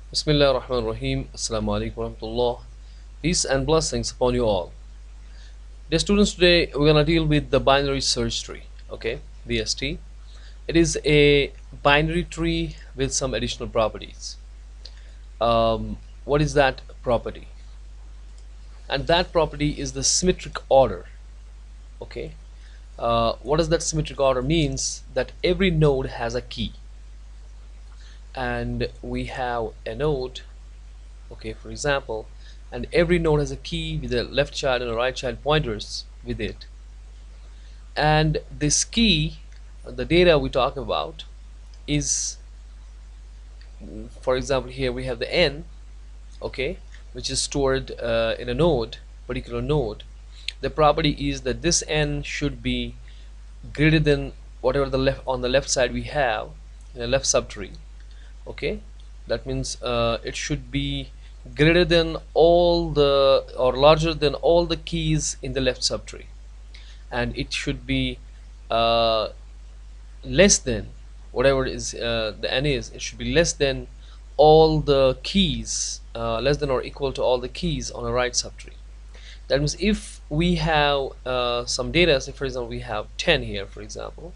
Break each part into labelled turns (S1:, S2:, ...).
S1: Bismillah ar-Rahman ar-Rahim. Assalamu alaikum wa rahmatullah. Peace and blessings upon you all. Dear students, today we're gonna deal with the binary search tree. Okay, BST. It is a binary tree with some additional properties. What is that property? And that property is the symmetric order. Okay. What does that symmetric order means? That every node has a key, and we have a node. Okay, for example, and every node has a key with a left child and a right child pointers with it, and this key, the data we talk about, is, for example, here we have the n, okay, which is stored in a node, particular node. The property is that this n should be greater than whatever the left on the left side we have in a left subtree. Okay, that means it should be greater than all the, or larger than all the keys in the left subtree, and it should be uh, less than whatever is the n is. It should be less than all the keys, less than or equal to all the keys on a right subtree. That means if we have some data, say for example we have 10 here, for example,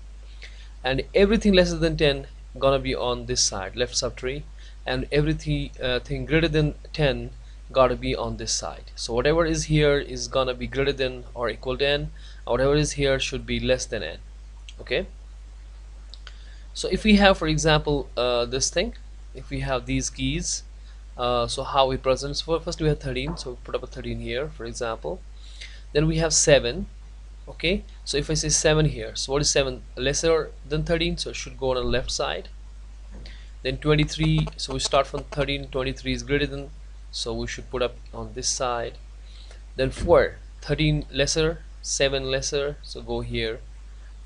S1: and everything lesser than 10 gonna be on this side, left subtree, and everything thing greater than 10 gotta be on this side. So whatever is here is gonna be greater than or equal to n, and whatever is here should be less than n. Okay, so if we have, for example, this thing, if we have these keys, so how we present, so first we have 13, so we put up a 13 here, for example. Then we have 7. Okay, so if I say 7 here, so what is 7? Lesser than 13, so it should go on the left side. Then 23, so we start from 13, 23 is greater than, so we should put up on this side. Then 4, 13 lesser, 7 lesser, so go here.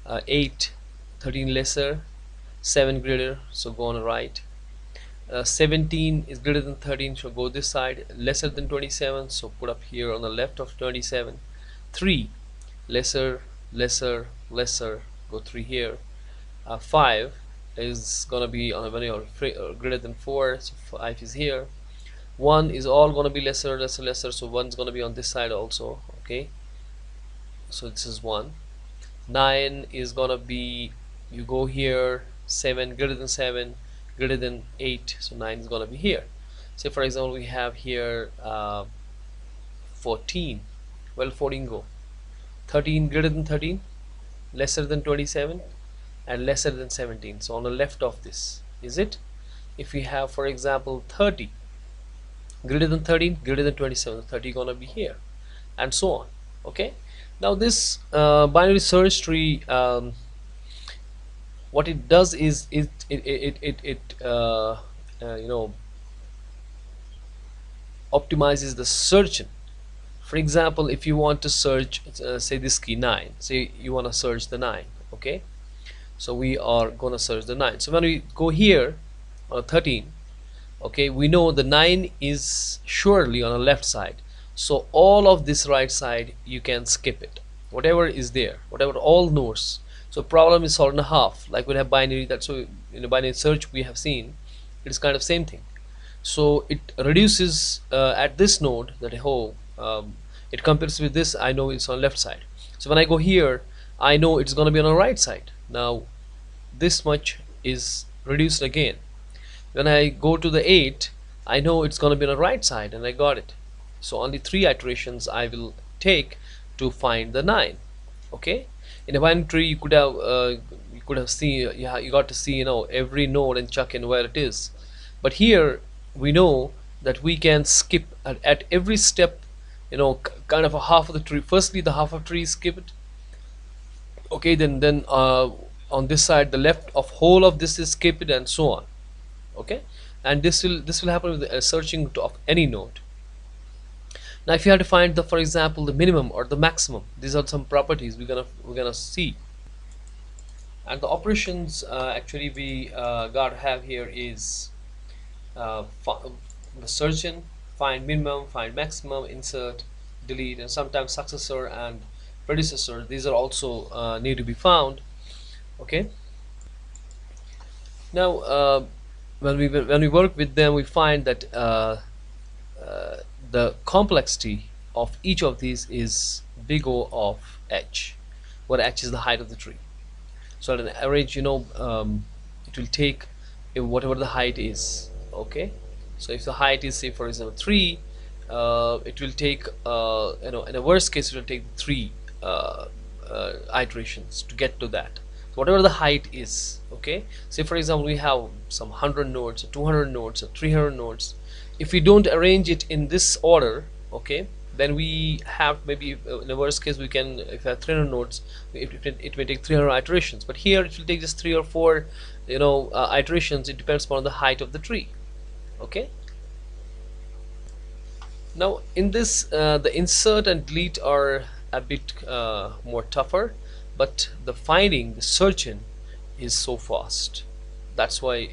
S1: 8, 13 lesser, 7 greater, so go on the right. 17 is greater than 13, so go this side. Lesser than 27, so put up here on the left of 27. 3, lesser, lesser, lesser, go 3 here. 5 is gonna be on a value of greater than 4, so 5 is here. 1 is all gonna be lesser, lesser, lesser, so 1 is gonna be on this side also. Okay, so this is 1. 9 is gonna be, you go here. 7 greater than 7, greater than 8, so 9 is gonna be here. Say for example we have here 14. Well, 14 go. 13 greater than 13, lesser than 27, and lesser than 17, so on the left of this is it. If we have, for example, 30 greater than 13, greater than 27, 30 gonna be here, and so on. Okay, now this binary search tree, what it does is you know, optimizes the searching. For example, if you want to search, say this key 9, say you want to search the 9. Okay, so we are gonna search the 9. So when we go here on 13, okay, we know the 9 is surely on the left side, so all of this right side you can skip it, whatever is there, whatever all nodes. So problem is solved in a half, like we have binary. That's so in a binary search we have seen it is kind of same thing. So it reduces at this node, that whole it compares with this, I know it's on left side. So when I go here, I know it's going to be on the right side. Now this much is reduced again. When I go to the 8, I know it's going to be on the right side, and I got it. So only 3 iterations I will take to find the 9. Okay, in a binary tree you could have seen, yeah, you got to see, you know, every node and chuck in where it is. But here we know that we can skip at every step, you know, kind of a half of the tree. Firstly the half of tree skip it. Okay, then on this side the left of whole of this is skip it, and so on. Okay, and this will happen with the searching of any node. Now if you have to find the, for example, the minimum or the maximum, these are some properties we're gonna see. And the operations actually we gotta have here is the searching, find minimum, find maximum, insert, delete, and sometimes successor and predecessor. These are also need to be found. Okay, now when we work with them, we find that the complexity of each of these is big O of h, where h is the height of the tree. So at an average, it will take whatever the height is. Okay, so if the height is, say for example 3, it will take, in a worst case it will take 3 iterations to get to that, whatever the height is. Okay, say for example we have some 100 nodes or 200 nodes or 300 nodes. If we don't arrange it in this order, okay, then we have maybe, in the worst case we can, if we have 300 nodes, it may take 300 iterations, but here it will take just 3 or 4 iterations. It depends upon the height of the tree. Okay, now in this, the insert and delete are a bit more tougher, but the finding, the searching is so fast. That's why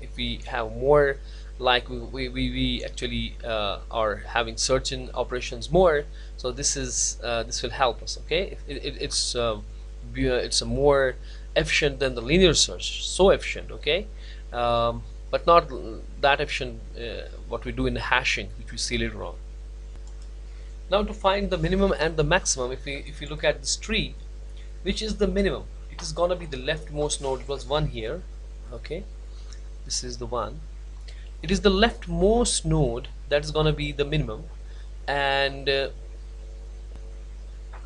S1: if we have more, like we actually are having searching operations more, so this will help us. Okay, it's a more efficient than the linear search, so efficient. Okay, but not that efficient what we do in the hashing, which we see later on. Now to find the minimum and the maximum, if we look at this tree, which is the minimum, it is gonna be the leftmost node plus 1 here. Okay, this is the one. It is the leftmost node that is gonna be the minimum, and it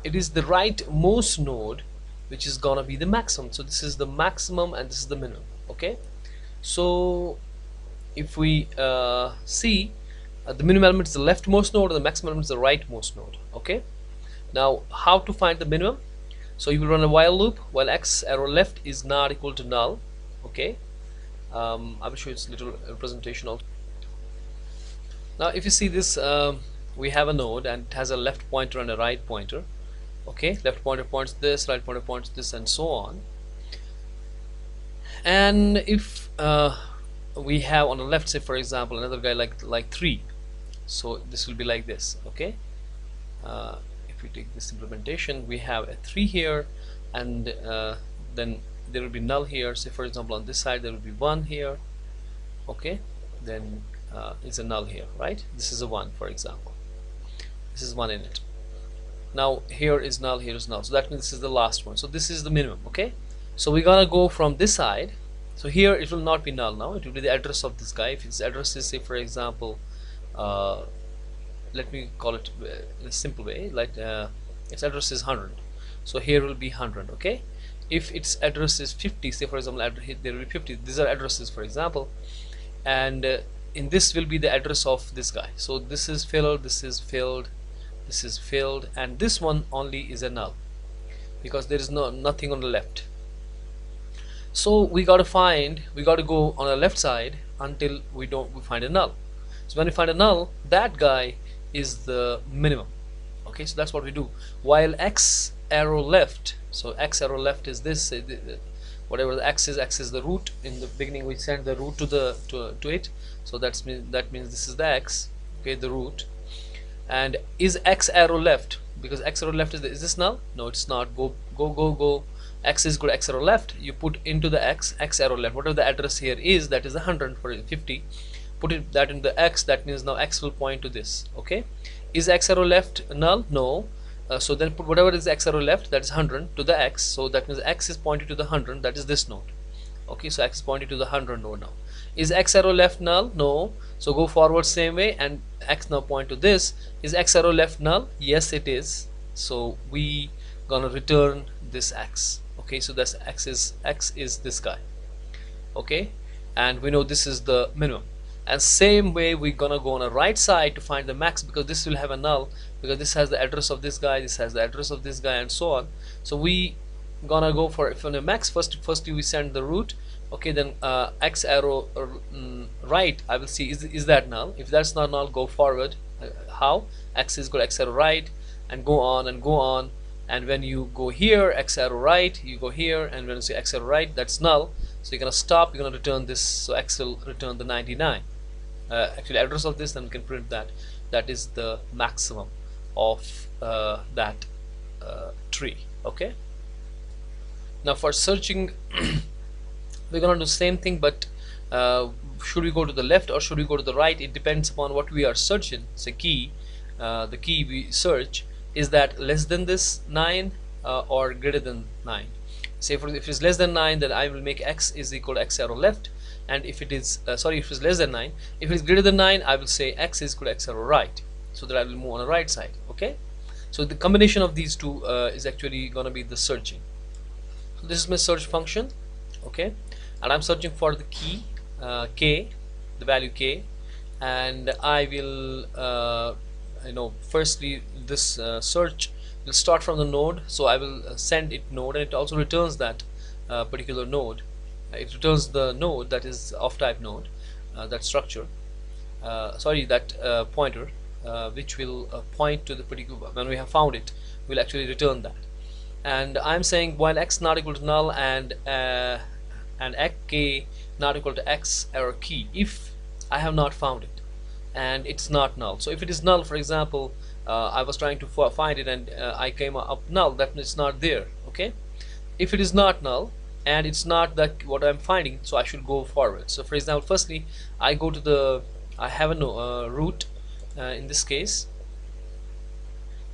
S1: is the rightmost node which is gonna be the maximum. So this is the maximum and this is the minimum. Okay, so if we see, the minimum element is the leftmost node and the maximum element is the rightmost node. Okay, now how to find the minimum? So you will run a while loop while x arrow left is not equal to null. Okay, I will show you its little representation also. Now if you see this, we have a node and it has a left pointer and a right pointer. Okay, left pointer points this, right pointer points this, and so on. And if we have on the left, say for example another guy like 3, so this will be like this. Okay, if we take this implementation, we have a 3 here, and then there will be null here. Say for example on this side there will be 1 here. Okay, then it's a null here, right? This is a 1, for example, this is 1 in it. Now here is null, here is null, so that means this is the last one. So this is the minimum. Okay, so we're gonna go from this side. So here it will not be null. Now it will be the address of this guy. If its address is, say for example, let me call it in a simple way, like its address is 100, so here will be 100. Okay, if its address is 50, say for example there will be 50. These are addresses, for example, and in this will be the address of this guy. So this is filled, this is filled, this is filled, and this one only is a null because there is nothing on the left. So we got to go on the left side until we find a null. So when we find a null, that guy is the minimum. Okay, so that's what we do. While x arrow left, so x arrow left is this, whatever the x is the root. In the beginning we send the root to it, so that means this is the x. Okay, the root. And is x arrow left, because x arrow left is this null? No, it's not. Go. X is equal to x arrow left. You put into the x arrow left, whatever the address here is, that is 100 for 50. Put that in the x, that means now x will point to this. Okay, is x arrow left null? No. So then put whatever is x arrow left, that is 100, to the x, so that means x is pointing to the 100, that is this node. Okay, so x is pointing to the 100 node now. Is x arrow left null? No. So go forward same way and x now point to this. Is x arrow left null? Yes, it is. So we gonna return this x. Okay, so that's x is this guy. Okay, and we know this is the minimum. And same way we're gonna go on the right side to find the max, because this will have a null, because this has the address of this guy, this has the address of this guy, and so on. So we gonna go for the max. First we send the root. Okay, then x arrow right, I will see is that null. If that's not null, go forward. How? X is equal to x arrow right, and go on. And when you go here, x arrow right, you go here, and when you say x arrow right, that's null. So you're gonna stop, you're gonna return this, so x will return the 99. Actually address of this, then we can print that is the maximum of that tree. Okay, now for searching we're gonna do the same thing, but should we go to the left or should we go to the right? It depends upon what we are searching. So key, the key we search, is that less than this 9 or greater than 9. Say for if it's less than 9, then I will make x is equal to x arrow left, and if it is sorry, if it's less than 9, if it's greater than 9, I will say x is equal to x arrow right, so that I will move on the right side. Okay, so the combination of these two is actually going to be the searching. So this is my search function. Okay, and I'm searching for the key k, the value k, and I will firstly this search will start from the node, so I will send it node, and it also returns that particular node. It returns the node that is of type node, that structure, sorry, that pointer, which will point to the particular, when we have found it, we'll actually return that. And I'm saying while x not equal to null and x k not equal to x arrow key, if I have not found it and it's not null. So if it is null, for example, I was trying to find it and I came up null, that means it's not there. Okay, if it is not null and it's not that what I'm finding, so I should go forward. So for example, firstly I go to the, I have a root, in this case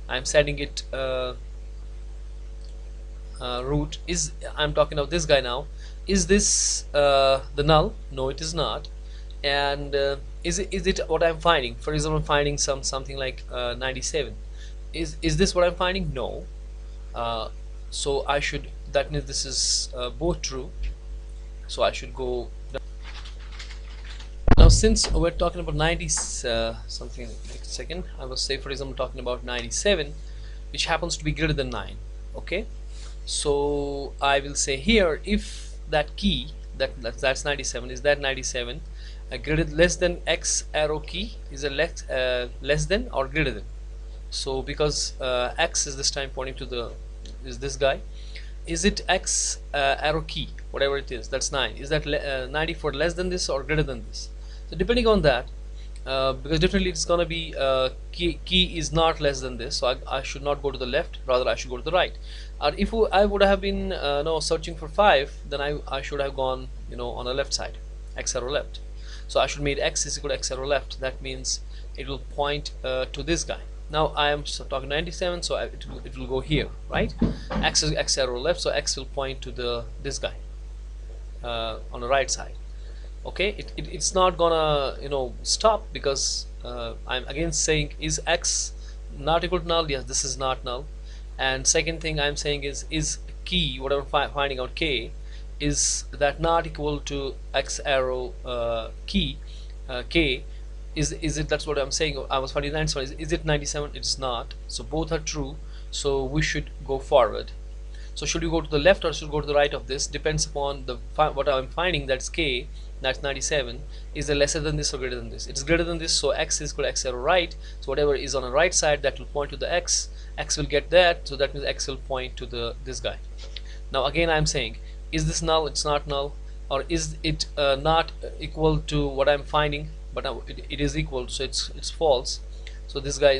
S1: I'm setting it root is, I'm talking of this guy now. Is this the null? No, it is not. And is it what I'm finding? For example, I'm finding something like 97. Is this what I'm finding? No. So I should, that means this is both true, so I should go down. Now since we're talking about 90 something, like a second, I will say for example talking about 97, which happens to be greater than 9. Okay, so I will say here, if that key that's 97, is that 97 greater, less than x arrow key, is a less than or greater than. So because x is this time pointing to the, is this guy, is it x arrow key, whatever it is, that's 9, is that 94 less than this or greater than this? So depending on that, because definitely it's gonna be key is not less than this, so I should not go to the left, rather I should go to the right. Or if I would have been searching for 5, then I should have gone on the left side, x arrow left. So I should make x is equal to x arrow left. That means it will point to this guy. Now I am talking 97, so it will go here, right? X is x arrow left, so x will point to this guy on the right side. Okay, it's not gonna stop, because I'm again saying, is x not equal to null? Yes, this is not null. And second thing I'm saying is key, whatever finding out k, is that not equal to x arrow key k, is it, that's what I'm saying. I was finding 97, is it 97? It's not. So both are true, so we should go forward. So should we go to the left or should we go to the right of this? Depends upon the what I'm finding, that's k, that's 97, is it lesser than this or greater than this? It's greater than this, so x is equal to x arrow right. So whatever is on the right side, that will point to the x will get that, so that means x will point to this guy. Now again I'm saying, is this null? It's not null. Or is it not equal to what I'm finding? But it is equal, so it's false. So this guy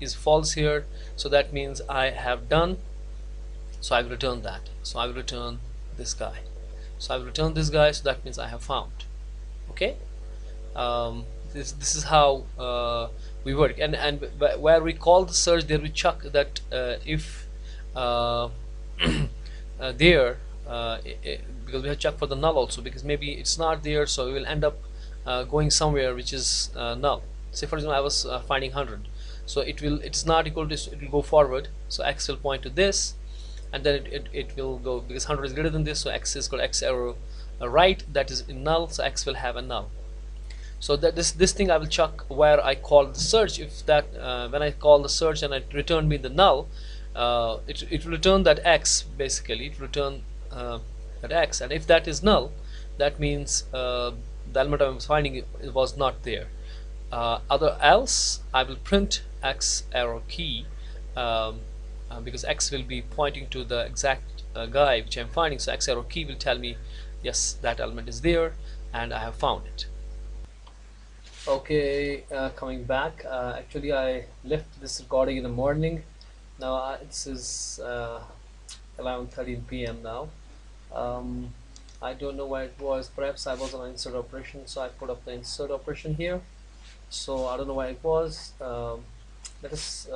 S1: is false here, so that means I have done. So I will return that. So I will return this guy. So I will return this guy, so that means I have found. Okay, this is how we work. And where we call the search, there we check that if there because we have checked for the null also, because maybe it's not there, so we will end up going somewhere which is null. Say for example I was finding 100, so it's not equal to, it will go forward, so x will point to this, and then it will go, because 100 is greater than this, so x is equal to x arrow right, that is in null, so x will have a null. So that this thing I will check where I call the search. If that when I call the search and it return me the null, it will return that x, basically it will return that x, and if that is null, that means the element I was finding it was not there. Other else I will print x arrow key, because x will be pointing to the exact guy which I'm finding, so x arrow key will tell me yes, that element is there and I have found it. Okay, coming back, actually I left this recording in the morning. Now this is 11:13 p.m. now. I don't know why it was. Perhaps I was on insert operation, so I put up the insert operation here. So I don't know why it was. Let us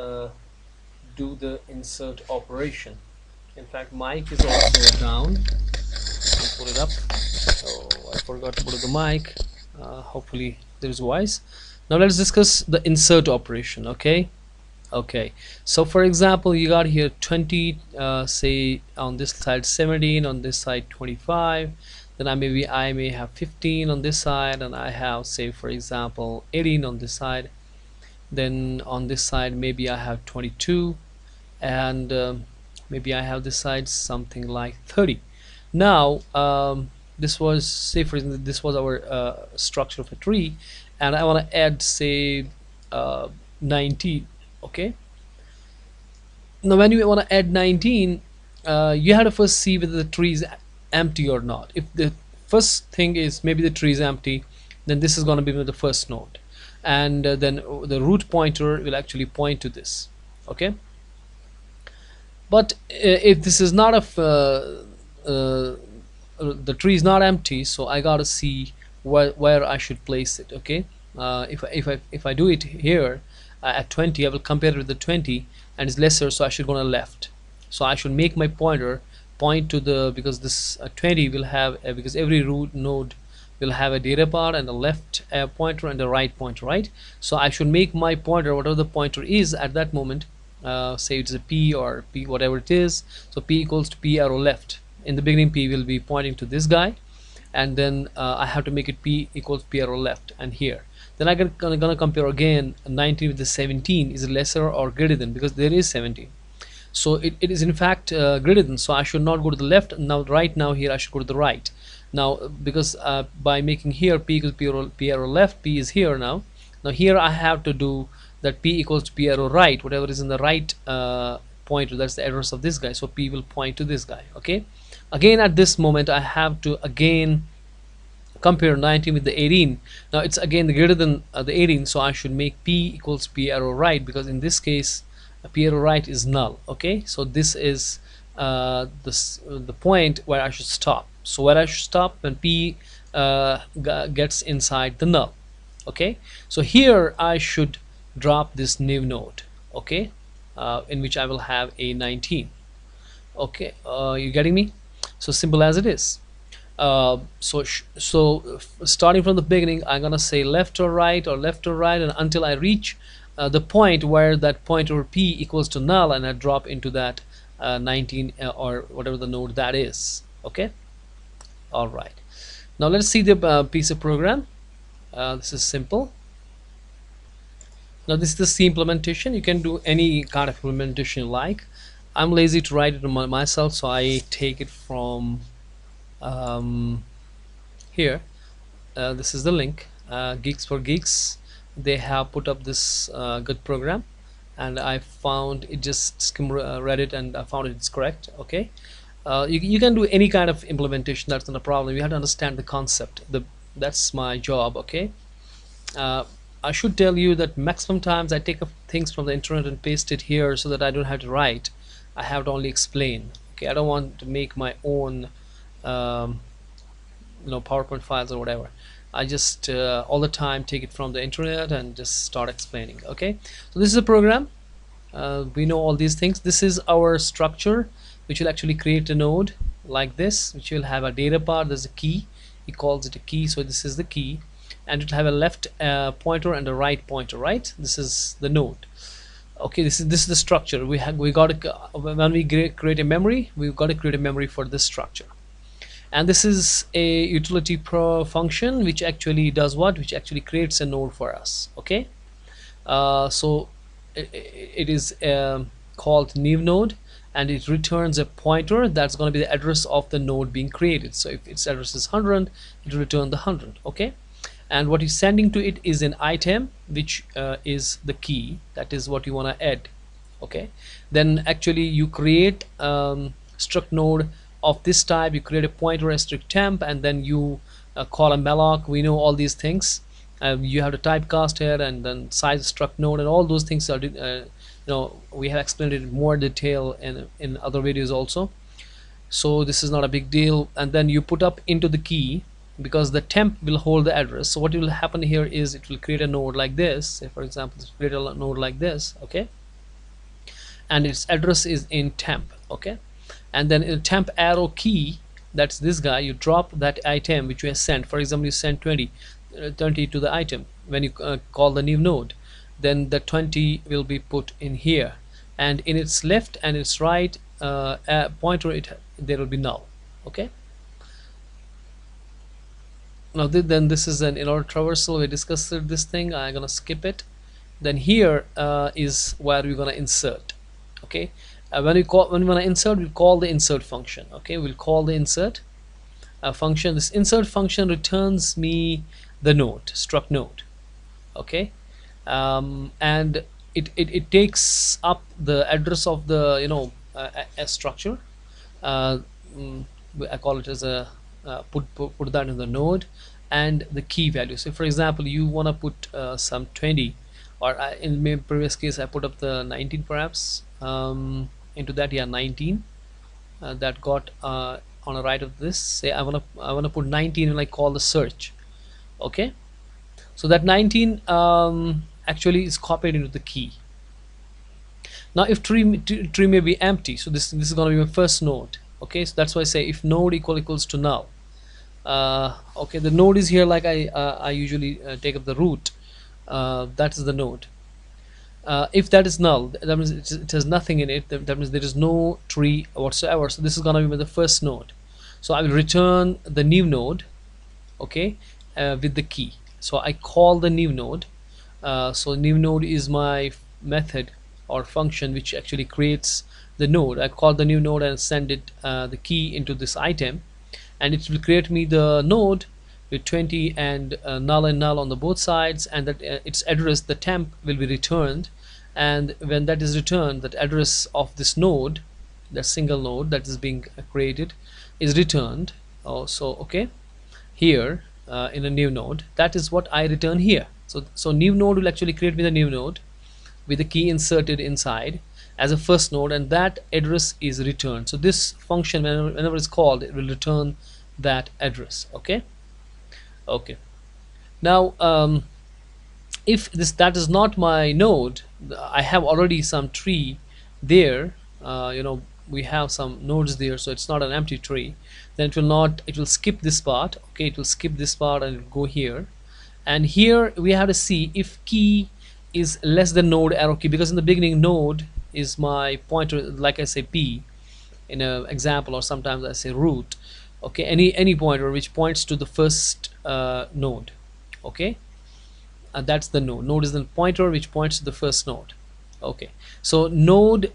S1: do the insert operation. In fact, mic is also down. I'll pull it up. Oh, I forgot to put up the mic. Hopefully there is voice. Now let's discuss the insert operation. Okay, so for example, you got here 20, say on this side 17, on this side 25, then I may have 15 on this side, and I have, say for example, 18 on this side. Then on this side maybe I have 22, and maybe I have this side something like 30. Now this was, say for example, this was our structure of a tree, and I want to add, say 19. Okay, now when you want to add 19, you have to first see whether the tree is empty or not. If the first thing is maybe the tree is empty, then this is going to be the first node, and then the root pointer will actually point to this. Okay, but if this is not the tree is not empty, so I gotta see where I should place it. Okay, if I do it here at 20, I will compare it with the 20, and it's lesser, so I should go on the left. So I should make my pointer point to the, because this 20 will have because every root node will have a data part and a left pointer and a right pointer, right? So I should make my pointer, whatever the pointer is at that moment, say it's a P or P, whatever it is. So P equals to P arrow left. In the beginning, P will be pointing to this guy, and then I have to make it P equals P arrow left, and here. Then I'm gonna compare again 19 with the 17. Is it lesser or greater than? Because there is 17. So it is in fact greater than. So I should not go to the left. Now right now here I should go to the right. Now because by making here P equals P arrow left, P is here now. Now here I have to do that P equals to P arrow right, whatever is in the right pointer, that's the address of this guy. So P will point to this guy. Okay, again at this moment I have to again compare 19 with the 18. Now it's again greater than the 18, so I should make P equals P arrow right, because in this case P arrow right is null. Okay, so this is the point where I should stop. So where I should stop when P gets inside the null. Okay, so here I should drop this new node. Okay, in which I will have a 19. Okay, you getting me? So simple as it is. So starting from the beginning, I'm gonna say left or right, and until I reach the point where that pointer P equals to null, and I drop into that 19 or whatever the node that is. Okay, all right, now let's see the piece of program. This is simple. Now this is the C implementation. You can do any kind of implementation you like. I'm lazy to write it myself, so I take it from here. This is the link, Geeks for Geeks. They have put up this good program, and I found it, just read it, and I found it's correct. Okay, you can do any kind of implementation, that's not a problem. You have to understand the concept. That's my job. Okay, I should tell you that maximum times I take up things from the internet and paste it here, so that I don't have to write. I have to only explain. Okay, I don't want to make my own PowerPoint files or whatever. I just all the time take it from the internet and just start explaining. Okay, so this is a program. We know all these things. This is our structure, which will actually create a node like this, which will have a data part. There's a key. He calls it a key, so this is the key, and it will have a left pointer and a right pointer. Right, this is the node. Okay, this is the structure. We got to, when we create a memory, we've got to create a memory for this structure. And this is a utility function which actually does what? Which actually creates a node for us. Okay, so it is called new node, and it returns a pointer that's going to be the address of the node being created. So if its address is 100, it will return the 100. Okay, and what you're sending to it is an item, which is the key. That is what you want to add. Okay, then actually you create struct node of this type. You create a pointer as strict temp, and then you call a malloc. We know all these things. You have to typecast here, and then size struct node, and all those things are we have explained it in more detail in other videos also. so this is not a big deal. And then you put up into the key, because the temp will hold the address. So what will happen here is it will create a node like this. Say for example, create a node like this, okay, and its address is in temp, okay. And then in the temp arrow key, that's this guy, you drop that item which you have sent. For example, you send 20 to the item. When you call the new node, then the 20 will be put in here, and in its left and its right pointer, there will be null, okay. Now then this is an inner traversal. We discussed this thing. I'm gonna skip it. Then here is where we're gonna insert, okay. When we want to insert, we call the insert function, okay. We'll call the insert function. This insert function returns me the node, struct node, okay. And it takes up the address of the a structure. uh, mm, I call it as a put that in the node, and the key value. So for example, you want to put some 20, or in my previous case I put up the 19 perhaps, into that, yeah, 19. That got on the right of this. Say I want to put 19 and I call the search, okay. So that 19 actually is copied into the key. Now if tree may be empty, so this is going to be my first node, okay. So that's why I say if node equals to null. Okay, the node is here, like I usually take up the root. That is the node. If that is null, that means it has nothing in it. That means there is no tree whatsoever. So this is gonna be the first node. So I will return the new node, okay, with the key. So I call the new node. So new node is my method or function which actually creates the node. I call the new node and send it the key into this item, and it will create me the node with 20 and null on the both sides, and that its address, the temp, will be returned. And when that is returned, that address of this node, that single node that is being created, is returned also, okay, here in a new node. That is what I return here. So new node will actually create me the new node with the key inserted inside as a first node, and that address is returned. So this function, whenever it's called, it will return that address, okay. Okay, now if that is not my node, I have already some tree there. We have some nodes there, so it's not an empty tree. Then it will skip this part, okay. It will skip this part and it will go here, and here we have to see if key is less than node arrow key, because in the beginning node is my pointer, like I say p in an example, or sometimes I say root, okay. Any pointer which points to the first node, okay. That's the node is the pointer which points to the first node, okay. So node,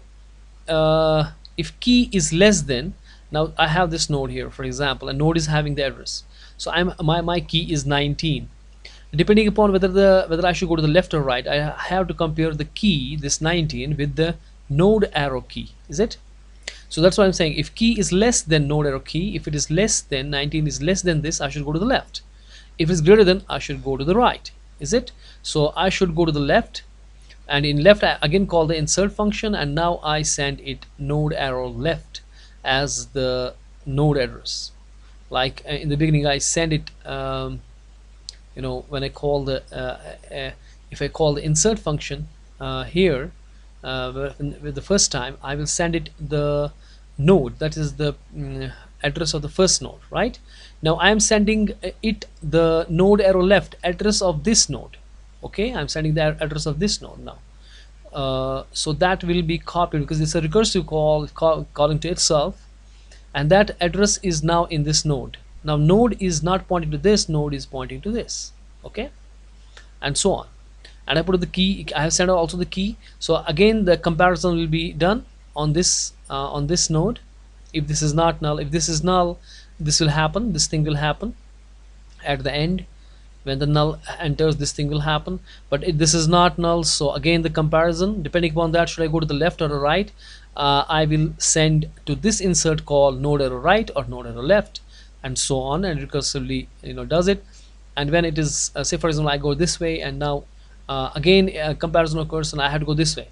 S1: if key is less than, now I have this node here, for example, and node is having the address. So my key is 19. Depending upon whether I should go to the left or right, I have to compare the key, this 19, with the node arrow key, is it? So that's why I'm saying if key is less than node arrow key, if it is less than 19 is less than this, I should go to the left. If it's greater than, I should go to the right, is it? So I should go to the left, and in left I again call the insert function, and now I send it node arrow left as the node address. Like in the beginning I send it, when I call the if I call the insert function here with the first time, I will send it the node, that is the address of the first node, right? Now I am sending it the node arrow left address of this node, okay. I'm sending the address of this node now. So that will be copied, because it's a recursive calling to itself, and that address is now in this node. Now node is not pointing to this, node is pointing to this, okay, and so on. And I put the key, I have sent out also the key. So again the comparison will be done on this node. If this is not null, if this is null, this will happen, this thing will happen at the end. When the null enters, this thing will happen. But if this is not null, so again the comparison, depending upon that, should I go to the left or the right, I will send to this insert call node arrow right or node arrow left, and so on, and recursively does it. And when it is say for example I go this way, and now again comparison occurs and I have to go this way.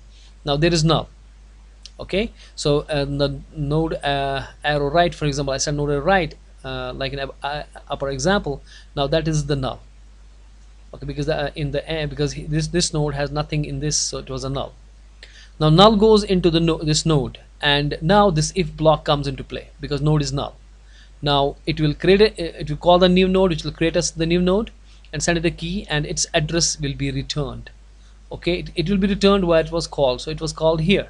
S1: Now there is null, Okay, so the node arrow right, for example, I said node arrow right, like an upper example. Now that is the null. Okay, because in the because this node has nothing in this, so it was a null. Now null goes into the this node, and now this if block comes into play because node is null. Now it will create it will call the new node, which will create us the new node and send it a key, and its address will be returned. Okay, it will be returned where it was called, so it was called here.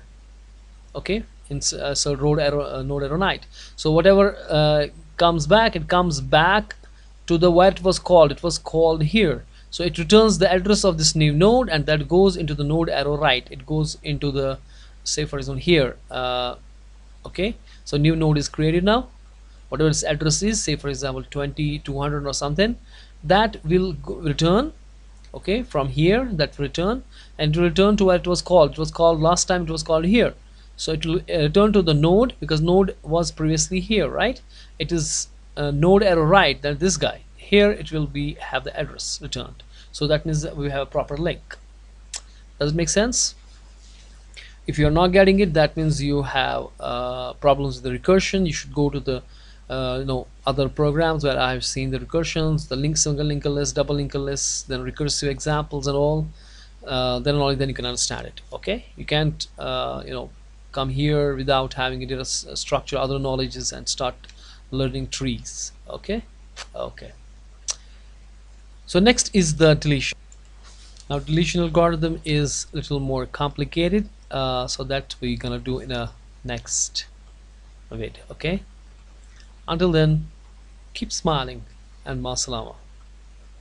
S1: Okay, in so node arrow night. So whatever comes back, it comes back to the where it was called. It was called here, so it returns the address of this new node, and that goes into the node arrow right. It goes into the, say for example here, okay, so new node is created now. Whatever its address is, say for example 2200 or something, that will return. Okay, from here that return, and to return to where it was called. It was called last time, it was called here, so it will return to the node because node was previously here, right? It is node arrow right, that this guy here, it will be have the address returned. So that means that we have a proper link. Does it make sense? If you're not getting it, that means you have problems with the recursion. You should go to the other programs where I've seen the recursions, the link, single linker list, double linker lists, then recursive examples and all. Then only then you can understand it. Okay, you can't come here without having a data structure, other knowledges, and start learning trees. Okay. Okay, so next is the deletion. Now deletion algorithm is a little more complicated, so that we're gonna do in a next video. Okay, until then, keep smiling and ma salama.